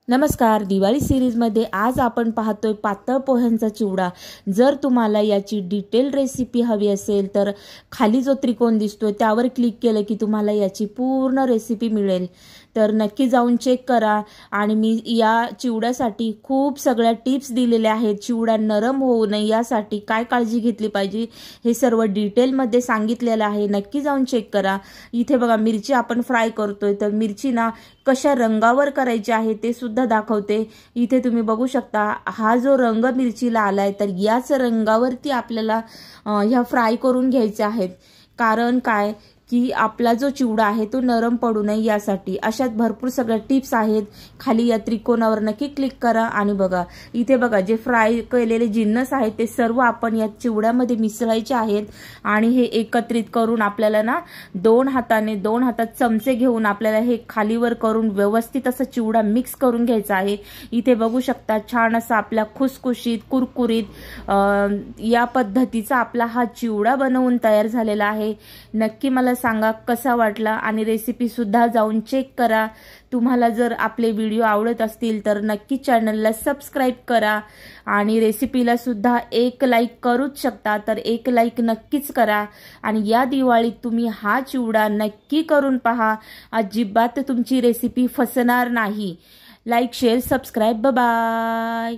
नमस्कार. दिवाळी सिरीजमध्ये आज आपण पाहतोय पातळ पोह्यांचा चिवडा. जर तुम्हाला याची डिटेल रेसिपी हवी असेल तर खाली जो त्रिकोण दिसतोय त्यावर क्लिक केलं की तुम्हाला याची पूर्ण रेसिपी मिळेल. तर नक्की जाऊन चेक करा. आणि मी या चिवड्यासाठी खूप सगळ्या टिप्स दिलेल्या आहेत. चिवडा नरम होऊ नये यासाठी काय काळजी घेतली पाहिजे हे सर्व डिटेलमध्ये सांगितलेलं आहे. नक्की जाऊन चेक करा. इथे बघा, मिरची आपण फ्राय करतोय तर मिरची ना कशा रंगावर करायची आहे ते सुद्धा दाखवते. इथे तुम्ही बघू शकता, हा जो रंग मिरचीला आलाय तर याच रंगावरती आपल्याला ह्या फ्राय करून घ्यायच्या आहेत. कारण काय की आपला जो चिवडा आहे तो नरम पडू नये यासाठी अशात भरपूर सगळ्या टिप्स आहेत. खाली या त्रिकोणावर नक्की क्लिक करा आणि बघा, इथे बघा जे फ्राय केलेले जिन्नस आहेत ते सर्व आपण या चिवड्यामध्ये मिसळायचे आहेत. आणि हे एकत्रित करून आपल्याला ना दोन हातात चमचे घेऊन आपल्याला हे खालीवर करून व्यवस्थित असा चिवडा मिक्स करून घ्यायचा आहे. इथे बघू शकता, छान असा आपला खुसखुशीत कुरकुरीत या पद्धतीचा आपला हा चिवडा बनवून तयार झालेला आहे. नक्की मला सांगा कसा वाटला आणि रेसिपी सुद्धा जाऊन चेक करा. तुम्हाला जर आपले व्हिडिओ आवडत असतील तर नक्की चॅनलला सबस्क्राईब करा आणि रेसिपीला सुद्धा एक लाईक करूच शकता, तर एक लाईक नक्कीच करा. आणि या दिवाळीत तुम्ही हा चिवडा नक्की करून पहा. अजिबात तुमची रेसिपी फसणार नाही. Like, share, subscribe. बाय.